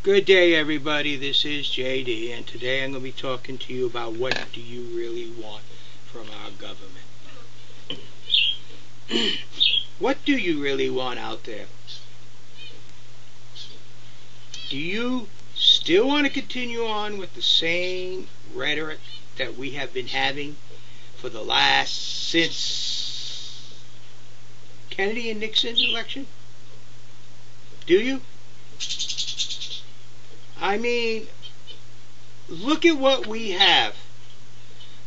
Good day, everybody. This is JD, and today I'm going to be talking to you about what do you really want from our government. What do you really want out there? Do you still want to continue on with the same rhetoric that we have been having for the since Kennedy and Nixon's election? Do you? I mean, look at what we have.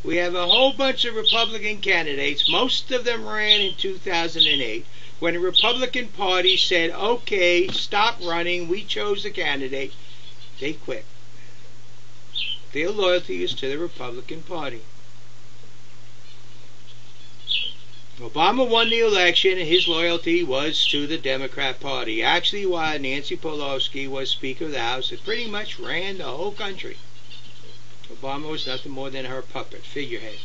We have a whole bunch of Republican candidates. Most of them ran in 2008 when the Republican Party said, okay, stop running, we chose the candidate. They quit. Their loyalty is to the Republican Party. Obama won the election and his loyalty was to the Democrat Party. Actually, while Nancy Pelosi was Speaker of the House, it pretty much ran the whole country. Obama was nothing more than her puppet, figurehead.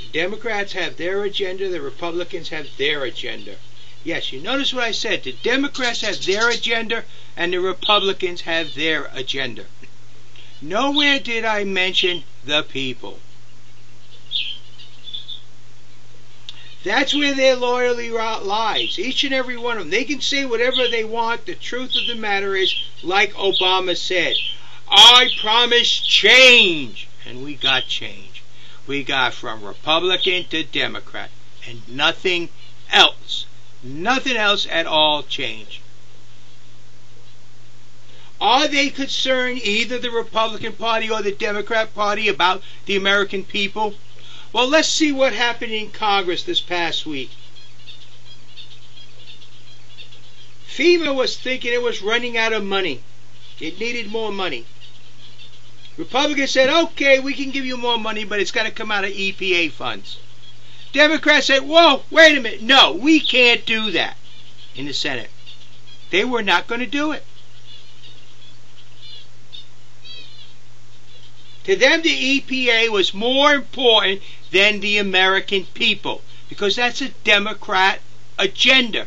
The Democrats have their agenda, the Republicans have their agenda. Yes, you notice what I said. The Democrats have their agenda and the Republicans have their agenda. Nowhere did I mention the people. That's where their loyalty lies. Each and every one of them. They can say whatever they want. The truth of the matter is, like Obama said, I promise change. And we got change. We got from Republican to Democrat. And nothing else. Nothing else at all changed. Are they concerned, either the Republican Party or the Democrat Party, about the American people? Well, let's see what happened in Congress this past week. FEMA was thinking it was running out of money. It needed more money. Republicans said, okay, we can give you more money, but it's got to come out of EPA funds. Democrats said, whoa, wait a minute. No, we can't do that in the Senate. They were not going to do it. To them, the EPA was more important than the American people, because that's a Democrat agenda.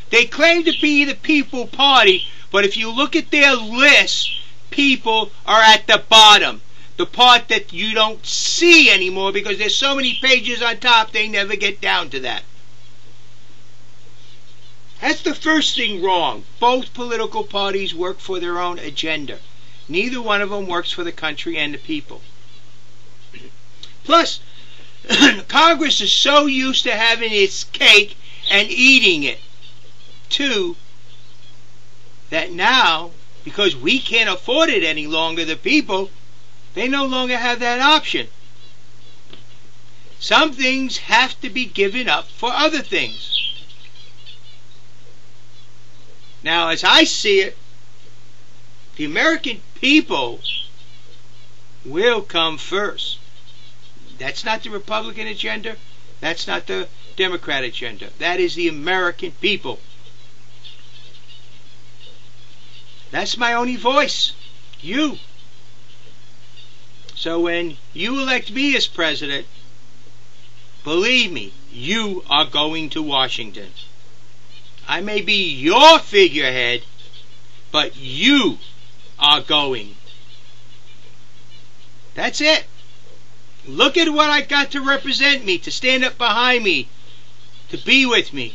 They claim to be the people party, but if you look at their list, people are at the bottom. The part that you don't see anymore because there's so many pages on top, they never get down to that. That's the first thing wrong. Both political parties work for their own agenda. Neither one of them works for the country and the people. Plus, Congress is so used to having its cake and eating it, too, that now, because we can't afford it any longer, the people, they no longer have that option. Some things have to be given up for other things. Now, as I see it, the American people will come first. That's not the Republican agenda. That's not the Democrat agenda. That is the American people. That's my only voice. You. So when you elect me as president, believe me, you are going to Washington. I may be your figurehead, but you are going. That's it. Look at what I got to represent me, to stand up behind me, to be with me.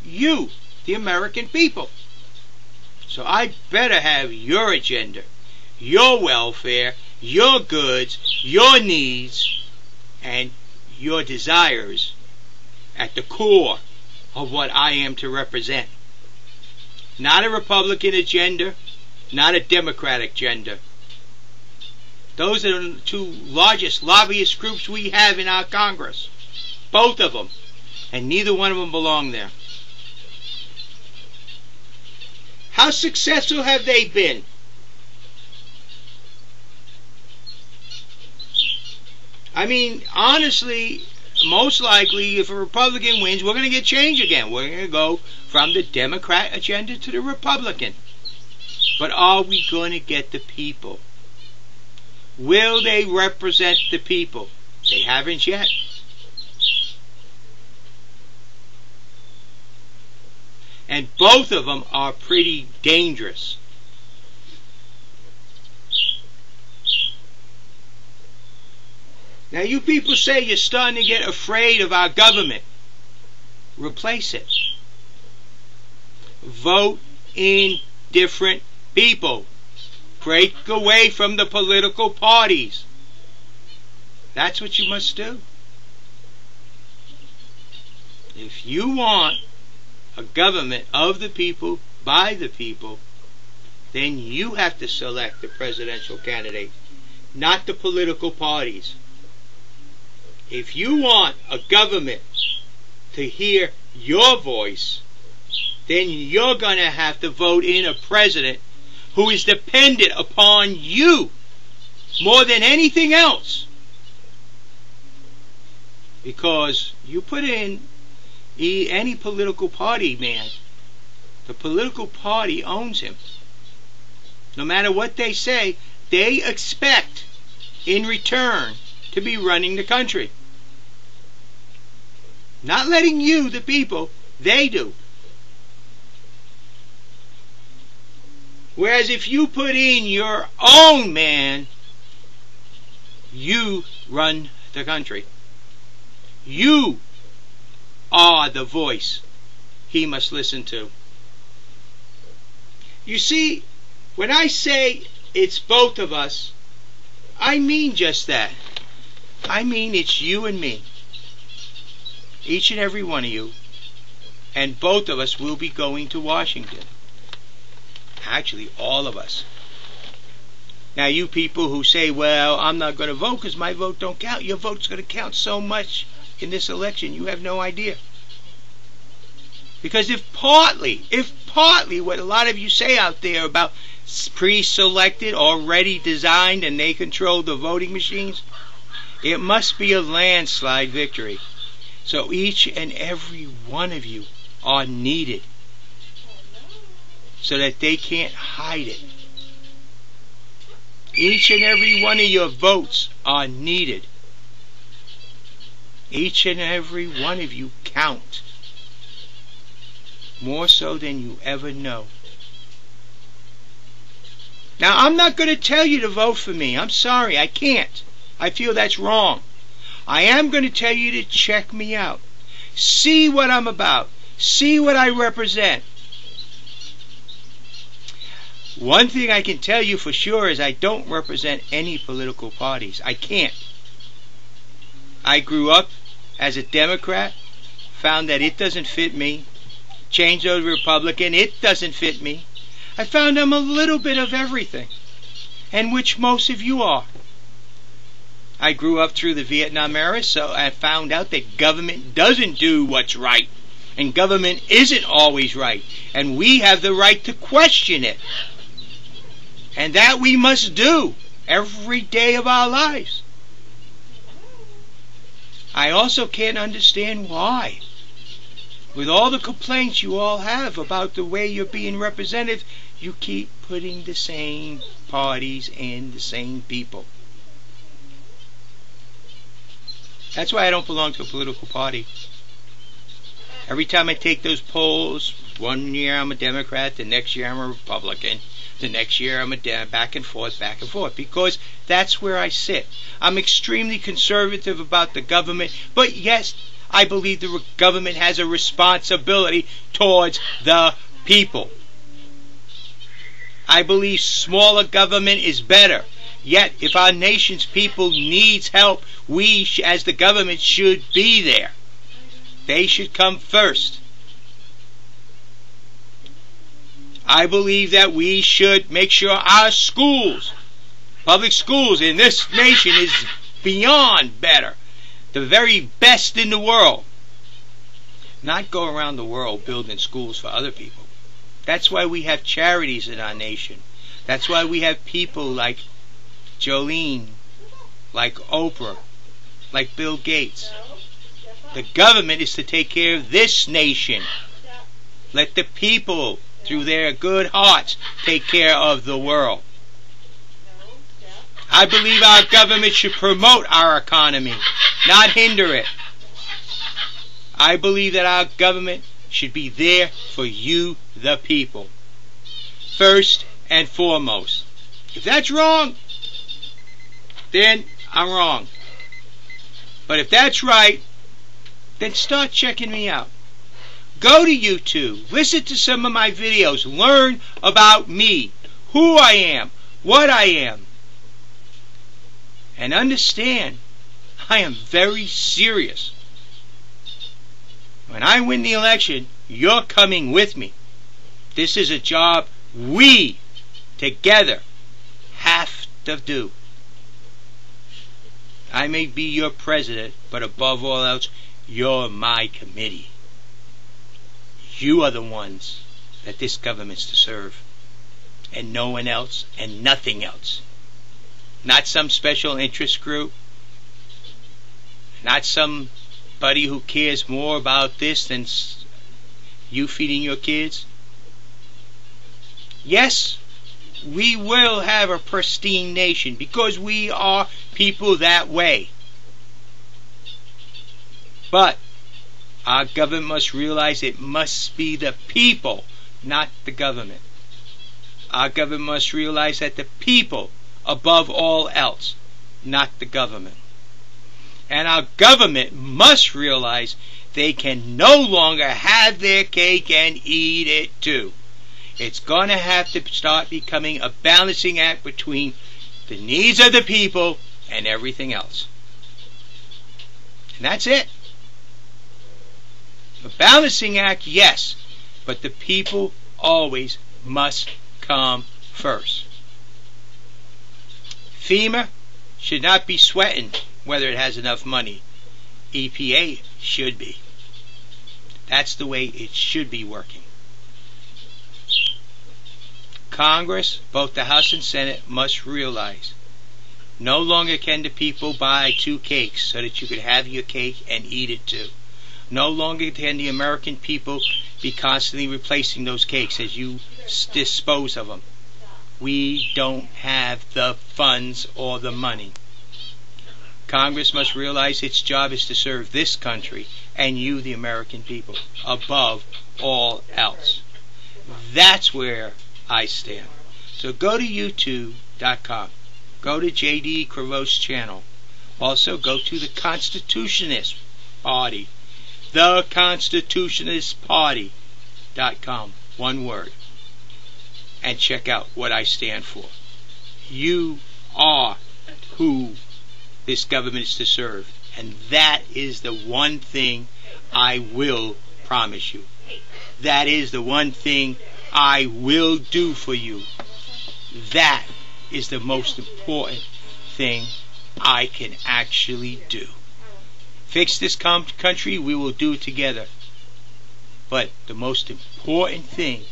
You, the American people. So I better have your agenda, your welfare, your goods, your needs, and your desires at the core of what I am to represent. Not a Republican agenda, not a Democratic agenda. Those are the two largest lobbyist groups we have in our Congress. Both of them. And neither one of them belong there. How successful have they been? I mean, honestly, most likely, if a Republican wins, we're going to get change again. We're going to go from the Democrat agenda to the Republican. But are we going to get the people? Will they represent the people? They haven't yet. And both of them are pretty dangerous. Now you people say you're starting to get afraid of our government. Replace it. Vote in different people. Break away from the political parties. That's what you must do. If you want a government of the people, by the people, then you have to select the presidential candidate, not the political parties. If you want a government to hear your voice, then you're going to have to vote in a president who is dependent upon you more than anything else. Because you put in any political party man, the political party owns him. No matter what they say, they expect in return to be running the country. Not letting you, the people, they do. Whereas if you put in your own man, you run the country. You are the voice he must listen to. You see, when I say it's both of us, I mean just that. I mean it's you and me. Each and every one of you. And both of us will be going to Washington. Actually, all of us. Now, you people who say, well, I'm not going to vote because my vote don't count. Your vote's going to count so much in this election, you have no idea. Because if partly what a lot of you say out there about pre-selected, already designed, and they control the voting machines, it must be a landslide victory. So each and every one of you are needed so that they can't hide it. Each and every one of your votes are needed. Each and every one of you count. More so than you ever know. Now, I'm not going to tell you to vote for me. I'm sorry, I can't. I feel that's wrong. I am going to tell you to check me out. See what I'm about. See what I represent. One thing I can tell you for sure is I don't represent any political parties. I can't. I grew up as a Democrat, found that it doesn't fit me. Changed over to Republican, it doesn't fit me. I found I'm a little bit of everything, and which most of you are. I grew up through the Vietnam era, so I found out that government doesn't do what's right, and government isn't always right, and we have the right to question it. And that we must do every day of our lives. I also can't understand why, with all the complaints you all have about the way you're being represented, you keep putting the same parties and the same people. That's why I don't belong to a political party. Every time I take those polls, one year I'm a Democrat, the next year I'm a Republican, the next year I'm a back and forth, because that's where I sit. I'm extremely conservative about the government, but yes, I believe the government has a responsibility towards the people. I believe smaller government is better. Yet, if our nation's people needs help, we as the government should be there. They should come first. I believe that we should make sure our schools, public schools in this nation, is beyond better. The very best in the world. Not go around the world building schools for other people. That's why we have charities in our nation. That's why we have people like Jolene, like Oprah, like Bill Gates. The government is to take care of this nation. Let the people, through their good hearts, take care of the world. I believe our government should promote our economy, not hinder it. I believe that our government should be there for you, the people, first and foremost. If that's wrong, then I'm wrong. But if that's right, then start checking me out. Go to YouTube, listen to some of my videos, learn about me, who I am, what I am, and understand I am very serious. When I win the election, you're coming with me. This is a job we together have to do. I may be your president, but above all else, you're my committee. You are the ones that this government's to serve, and no one else and nothing else. Not some special interest group, not somebody who cares more about this than you feeding your kids. Yes, we will have a pristine nation because we are people that way. But our government must realize it must be the people, not the government. Our government must realize that the people above all else, not the government. And our government must realize they can no longer have their cake and eat it too. It's going to have to start becoming a balancing act between the needs of the people and everything else. And that's it. A balancing act, yes, but the people always must come first. FEMA should not be sweating whether it has enough money. EPA should be. That's the way it should be working. Congress, both the House and Senate, must realize no longer can the people buy 2 cakes so that you could have your cake and eat it too. No longer can the American people be constantly replacing those cakes as you dispose of them. We don't have the funds or the money. Congress must realize its job is to serve this country and you, the American people, above all else. That's where I stand. So go to YouTube.com. Go to jdcrivau's channel. Also go to the Constitutionist Party. TheConstitutionistParty.com. One word. And check out what I stand for. You are who this government is to serve. And that is the one thing I will promise you. That is the one thing I will do for you. That is the most important thing I can actually do. Fix this country, we will do it together. But the most important thing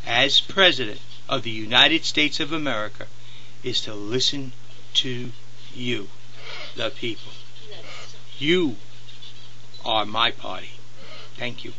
as President of the United States of America is to listen to you, the people. You are my party. Thank you.